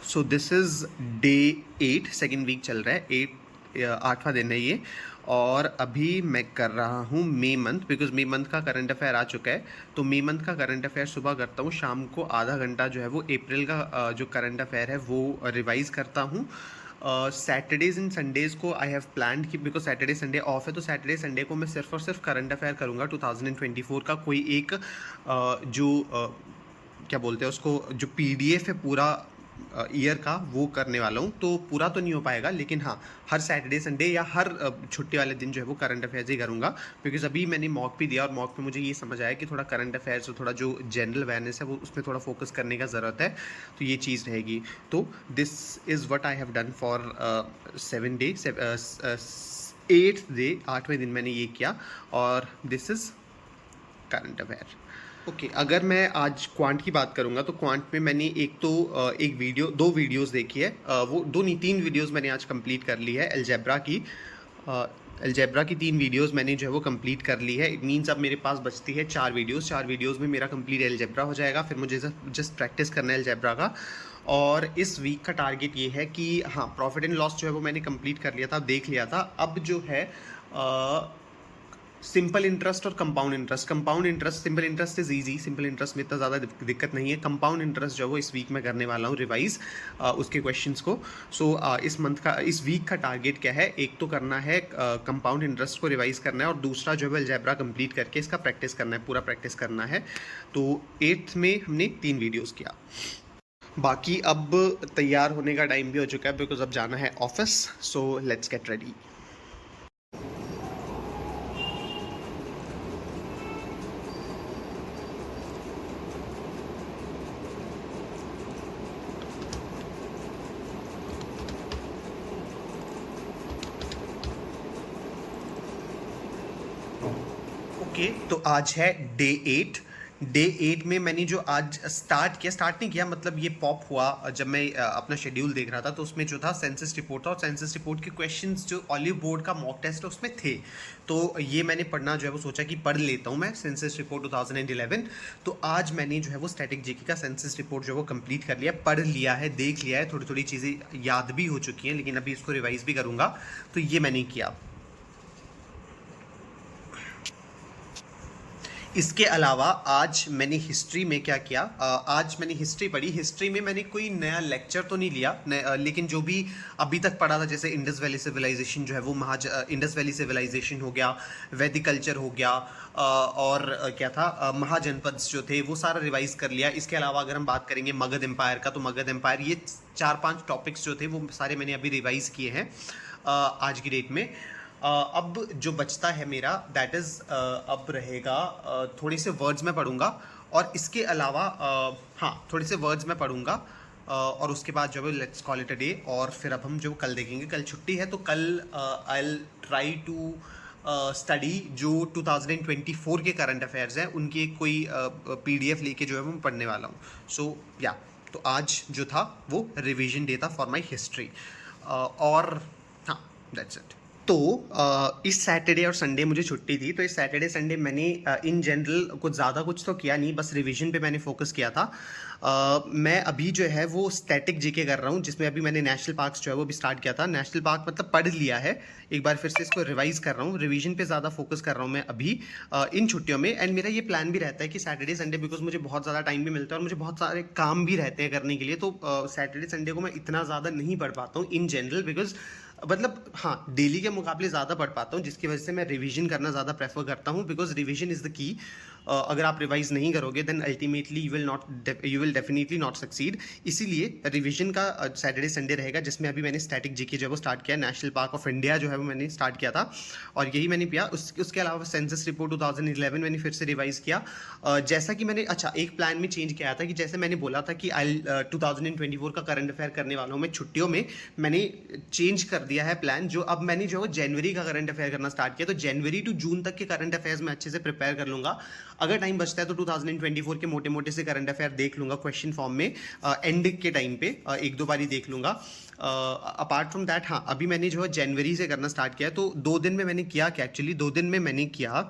So this is day 8, second week चल रहा है, 8वां दिन है ये। और अभी मैं कर रहा हूँ May month, because May month का करंट अफेयर आ चुका है। तो मे मंथ का करंट अफेयर सुबह करता हूँ, शाम को आधा घंटा जो है वो अप्रैल का जो करंट अफेयर है वो रिवाइज़ करता हूँ। सैटरडेज एंड संडेज़ को आई हैव प्लान कि बिकॉज सैटरडे संडे ऑफ है, तो सैटरडे संडे को मैं सिर्फ और सिर्फ करंट अफेयर करूँगा 2024 का। कोई एक क्या बोलते हैं उसको, जो पीडीएफ है पूरा ईयर का, वो करने वाला हूँ। तो पूरा तो नहीं हो पाएगा, लेकिन हाँ, हर सैटरडे संडे या हर छुट्टी वाले दिन जो है वो करंट अफेयर्स ही करूँगा। बिकॉज अभी मैंने मॉक भी दिया और मॉक में मुझे ये समझ आया कि थोड़ा करंट अफेयर्स और थोड़ा जो जनरल अवेयरनेस है वो उसमें थोड़ा फोकस करने का ज़रूरत है। तो ये चीज़ रहेगी। तो this is what I have done for 7 day, 8th day, 8वें दिन मैंने ये किया। और this is current affair. Okay, अगर मैं आज क्वांट की बात करूंगा तो क्वांट में मैंने एक वीडियो, दो वीडियोस देखी है। वो दो नहीं, तीन वीडियोस मैंने आज कंप्लीट कर ली है अलजेब्रा की। अलजेब्रा की 3 वीडियोस मैंने जो है वो कंप्लीट कर ली है। इट मीन्स अब मेरे पास बचती है 4 वीडियोस। 4 वीडियोस में मेरा कंप्लीट अलजेब्रा हो जाएगा। फिर मुझे जस्ट प्रैक्टिस करना है अलजेब्रा का। और इस वीक का टारगेट ये है कि हाँ, प्रॉफिट एंड लॉस जो है वो मैंने कंप्लीट कर लिया था, देख लिया था। अब जो है सिंपल इंटरेस्ट और compound interest. Compound interest, simple interest is easy, simple interest में इतना ज़्यादा दिक्कत नहीं है। कंपाउंड इंटरेस्ट जो है वो इस वीक में करने वाला हूँ रिवाइज उसके क्वेश्चंस को। सो इस मंथ का, इस वीक का टारगेट क्या है? एक तो करना है कंपाउंड इंटरेस्ट को रिवाइज करना है, और दूसरा जो है अलजेब्रा कंप्लीट करके इसका प्रैक्टिस करना है, पूरा प्रैक्टिस करना है। तो 8th में हमने 3 वीडियोज़ किया। बाकी अब तैयार होने का टाइम भी हो चुका है, बिकॉज अब जाना है office. So let's get ready. Okay, तो आज है डे 8। डे 8 में मैंने जो आज स्टार्ट नहीं किया, मतलब ये पॉप हुआ जब मैं अपना शेड्यूल देख रहा था, तो उसमें जो था सेंसस रिपोर्ट था, और सेंसस रिपोर्ट के क्वेश्चंस जो ऑलिव बोर्ड का मॉक टेस्ट है उसमें थे। तो ये मैंने पढ़ना जो है वो सोचा कि पढ़ लेता हूँ मैं सेंसस रिपोर्ट 2011। तो आज मैंने जो है वो स्टैटिक जीके का सेंसस रिपोर्ट जो है वो कंप्लीट कर लिया, पढ़ लिया है, देख लिया है, थोड़ी थोड़ी चीज़ें याद भी हो चुकी हैं, लेकिन अभी इसको रिवाइज भी करूँगा। तो ये मैंने किया। इसके अलावा आज मैंने हिस्ट्री में क्या किया, आज मैंने हिस्ट्री पढ़ी। हिस्ट्री में मैंने कोई नया लेक्चर तो नहीं लिया, लेकिन जो भी अभी तक पढ़ा था, जैसे इंडस वैली सिविलाइजेशन जो है वो इंडस वैली सिविलाइजेशन हो गया, वैदिक कल्चर हो गया, और क्या था, महाजनपद जो थे वो सारा रिवाइज कर लिया। इसके अलावा अगर हम बात करेंगे मगध एम्पायर का, तो मगध एम्पायर, ये 4-5 टॉपिक्स जो थे वो सारे मैंने अभी रिवाइज किए हैं आज की डेट में। अब जो बचता है मेरा, दैट इज़ अब रहेगा थोड़े से वर्ड्स मैं पढ़ूंगा, और इसके अलावा हाँ, थोड़े से वर्ड्स मैं पढ़ूंगा, और उसके बाद जो है let's call it a day. और फिर अब हम जो कल देखेंगे, कल छुट्टी है, तो कल I will try to study जो 2024 के करंट अफेयर्स हैं उनकी एक कोई पीडीएफ लेके जो है मैं पढ़ने वाला हूँ। सो या, तो आज जो था वो रिवीजन डे था फॉर माई हिस्ट्री। और हाँ, दैट्स इट। तो इस सैटरडे और संडे मुझे छुट्टी थी, तो इस सैटरडे संडे मैंने इन जनरल कुछ ज़्यादा कुछ तो किया नहीं, बस रिवीजन पे मैंने फोकस किया था। मैं अभी जो है वो स्टैटिक जीके कर रहा हूँ, जिसमें अभी मैंने नेशनल पार्क्स जो है वो भी स्टार्ट किया था। नेशनल पार्क मतलब पढ़ लिया है, एक बार फिर से इसको रिवाइज कर रहा हूँ। रिवीजन पे ज़्यादा फोकस कर रहा हूँ मैं अभी इन छुट्टियों में। एंड मेरा ये प्लान भी रहता है कि सैटरडे संडे, बिकॉज मुझे बहुत ज़्यादा टाइम भी मिलता है और मुझे बहुत सारे काम भी रहते हैं करने के लिए, तो सैटरडे संडे को मैं इतना ज़्यादा नहीं पढ़ पाता हूँ इन जनरल, बिकॉज मतलब हाँ, डेली के मुकाबले ज़्यादा पढ़ पाता हूँ, जिसकी वजह से मैं रिवीजन करना ज़्यादा प्रेफर करता हूँ, because revision is the key. अगर आप रिवाइज नहीं करोगे then ultimately you will definitely not succeed. इसीलिए रिवीजन का सैटरडे संडे रहेगा, जिसमें अभी मैंने स्टैटिक जीके जो है वो स्टार्ट किया, नेशनल पार्क ऑफ इंडिया जो है वो मैंने स्टार्ट किया था, और यही मैंने किया। उसके अलावा सेंसस रिपोर्ट 2011 मैंने फिर से रिवाइज किया। जैसा कि मैंने, अच्छा, एक प्लान में चेंज किया था कि जैसे मैंने बोला था कि आई 2024 का करंट अफेयर करने वाला हूँ मैं छुट्टियों में, मैंने चेंज कर दिया है प्लान। जो अब मैंने जो है जनवरी का करंट अफेयर करना स्टार्ट किया, तो जनवरी टू जून तक के करंट अफेयर्स मैं अच्छे से प्रिपेयर कर लूंगा। अगर टाइम बचता है तो 2024 के मोटे मोटे से करंट अफेयर देख लूंगा क्वेश्चन फॉर्म में, एंड के टाइम पे एक दो बारी देख लूंगा। अपार्ट फ्रॉम दैट, हाँ, अभी मैंने जो है जनवरी से करना स्टार्ट किया, तो 2 दिन में मैंने किया क्या, एक्चुअली 2 दिन में मैंने किया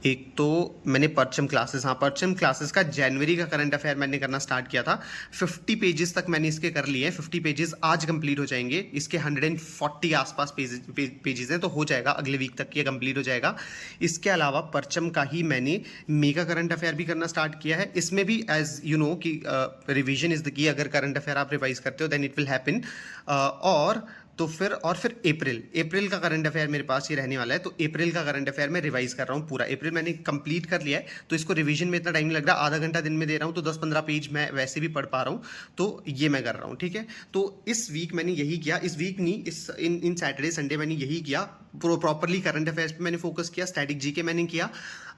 एक तो मैंने परचम क्लासेस, हाँ परचम क्लासेस का जनवरी का करंट अफेयर मैंने करना स्टार्ट किया था। 50 पेजेस तक मैंने इसके कर लिए हैं। 50 पेजेस आज कंप्लीट हो जाएंगे। इसके 140 आसपास पेजेस हैं, तो हो जाएगा, अगले वीक तक ये कंप्लीट हो जाएगा। इसके अलावा परचम का ही मैंने मेगा करंट अफेयर भी करना स्टार्ट किया है। इसमें भी एज यू नो कि रिविजन इज द की। अगर करंट अफेयर आप रिवाइज करते हो देन इट विल हैपन। और तो फिर अप्रैल का करंट अफेयर मेरे पास ये रहने वाला है। तो अप्रैल का करंट अफेयर मैं रिवाइज कर रहा हूँ पूरा। अप्रैल मैंने कंप्लीट कर लिया है, तो इसको रिवीजन में इतना टाइम नहीं लग रहा। आधा घंटा दिन में दे रहा हूँ, तो 10-15 पेज मैं वैसे भी पढ़ पा रहा हूँ। तो ये मैं कर रहा हूँ, ठीक है। तो इस वीक मैंने यही किया, इस वीक नहीं, इस इन सैटरडे संडे मैंने यही किया। प्रॉपरली करंट अफेयर्स पे मैंने फोकस किया, स्टैटिक जीके मैंने किया।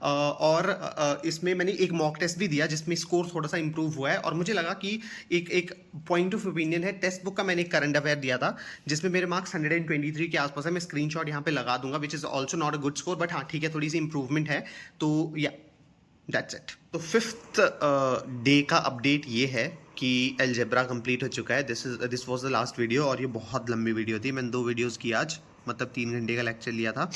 और इसमें मैंने एक मॉक टेस्ट भी दिया जिसमें स्कोर थोड़ा सा इंप्रूव हुआ है। और मुझे लगा कि एक पॉइंट ऑफ ओपिनियन है। टेक्स्ट बुक का मैंने एक करंट अफेयर दिया था जिसमें मेरे मार्क्स 123 के आसपास है। मैं स्क्रीनशॉट यहाँ पे लगा दूंगा, which is also not a good score, but हाँ ठीक है, थोड़ी सी इंप्रूवमेंट है। तो या दैट्स इट। तो 5th डे का अपडेट ये है कि अलजेब्रा कंप्लीट हो चुका है। This was the last video, और ये बहुत लंबी वीडियो थी। मैंने 2 वीडियोस की आज, मतलब 3 घंटे का लेक्चर लिया था।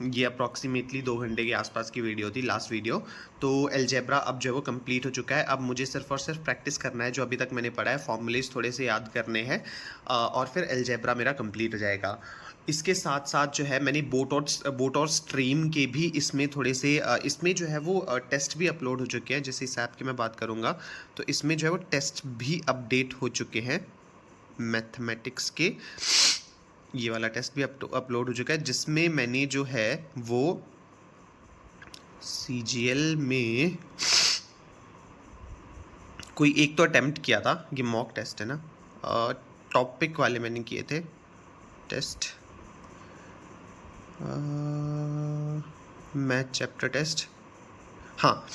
ये अप्रॉक्सीमेटली 2 घंटे के आसपास की वीडियो थी, लास्ट वीडियो। तो अलजेब्रा अब जो है वो कंप्लीट हो चुका है। अब मुझे सिर्फ और सिर्फ प्रैक्टिस करना है जो अभी तक मैंने पढ़ा है, फॉर्मूलेज थोड़े से याद करने हैं, और फिर अलजेब्रा मेरा कंप्लीट हो जाएगा। इसके साथ साथ जो है मैंने बोट और स्ट्रीम के भी इसमें थोड़े से इसमें जो है वो टेस्ट भी अपलोड हो चुके हैं। जैसे इस ऐप की मैं बात करूँगा तो इसमें जो है वो टेस्ट भी अपडेट हो चुके हैं मैथमेटिक्स के। ये वाला टेस्ट भी अपलोड हो चुका है, जिसमें मैंने जो है वो CGL में कोई एक तो अटेम्प्ट किया था। ये मॉक टेस्ट है ना, टॉपिक वाले मैंने किए थे टेस्ट, मैथ चैप्टर टेस्ट। हाँ,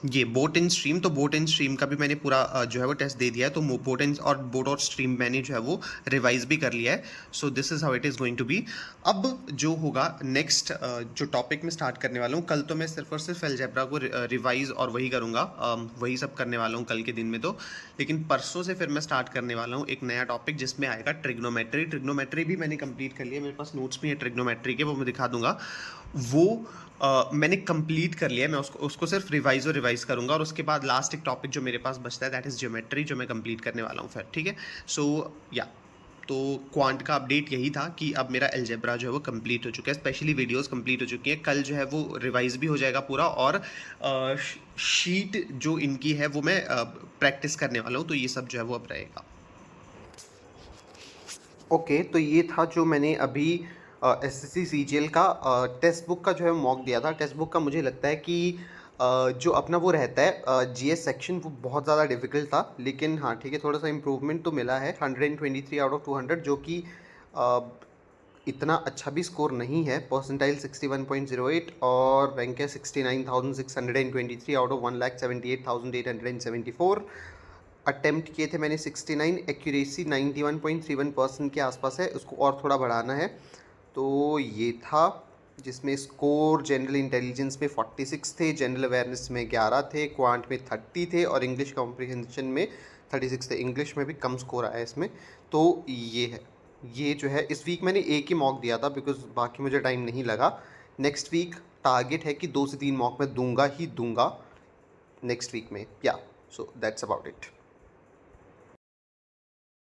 ये बोट एंड स्ट्रीम, तो बोट एंड स्ट्रीम का भी मैंने पूरा जो है वो टेस्ट दे दिया है। तो बोट और स्ट्रीम मैंने जो है वो रिवाइज भी कर लिया है। So this is how it is going to be. अब जो होगा नेक्स्ट, जो टॉपिक मैं स्टार्ट करने वाला हूँ, कल तो मैं सिर्फ और सिर्फ अलजेब्रा को रिवाइज और वही करूँगा, वही सब करने वाला हूँ कल के दिन में तो। लेकिन परसों से फिर मैं स्टार्ट करने वाला हूँ एक नया टॉपिक जिसमें आएगा ट्रिग्नोमेट्री भी मैंने कंप्लीट कर लिया। मेरे पास नोट्स भी है ट्रिग्नोमेट्री के, वो मैं दिखा दूंगा। वो मैंने कंप्लीट कर लिया है। मैं उसको सिर्फ रिवाइज करूंगा, और उसके बाद लास्ट एक टॉपिक जो मेरे पास बचता है दैट इज़ ज्योमेट्री, जो मैं कंप्लीट करने वाला हूँ फिर, ठीक है। सो या तो क्वांट का अपडेट यही था कि अब मेरा अलजेब्रा जो है वो कंप्लीट हो चुका है, स्पेशली वीडियोस कंप्लीट हो चुकी हैं। कल जो है वो रिवाइज भी हो जाएगा पूरा, और शीट जो इनकी है वो मैं प्रैक्टिस करने वाला हूँ। तो ये सब जो है वो अब रहेगा। ओके, तो ये था जो मैंने अभी SSC CGL का टेक्स्ट बुक का जो है मॉक दिया था। टेक्स्ट बुक का मुझे लगता है कि जो अपना वो रहता है GS सेक्शन, वो बहुत ज़्यादा डिफिकल्ट था। लेकिन हाँ ठीक है, थोड़ा सा इम्प्रूवमेंट तो मिला है। 123 आउट ऑफ 200, जो कि इतना अच्छा भी स्कोर नहीं है। परसेंटाइल 61.08 और रैंक है 69,623 आउट ऑफ 1,78,874। अटेम्प्ट किए थे मैंने 69, एक्यूरेसी 91.31% के आसपास है, उसको और थोड़ा बढ़ाना है। तो ये था, जिसमें स्कोर जनरल इंटेलिजेंस में 46 थे, जनरल अवेयरनेस में 11 थे, क्वांट में 30 थे, और इंग्लिश कॉम्प्रिहेंशन में 36 थे। इंग्लिश में भी कम स्कोर आया इसमें। तो ये है, ये जो है इस वीक मैंने एक ही मॉक दिया था बिकॉज बाकी मुझे टाइम नहीं लगा। नेक्स्ट वीक टारगेट है कि 2 से 3 मॉक मैं दूंगा ही दूंगा नेक्स्ट वीक में। या सो दैट्स अबाउट इट।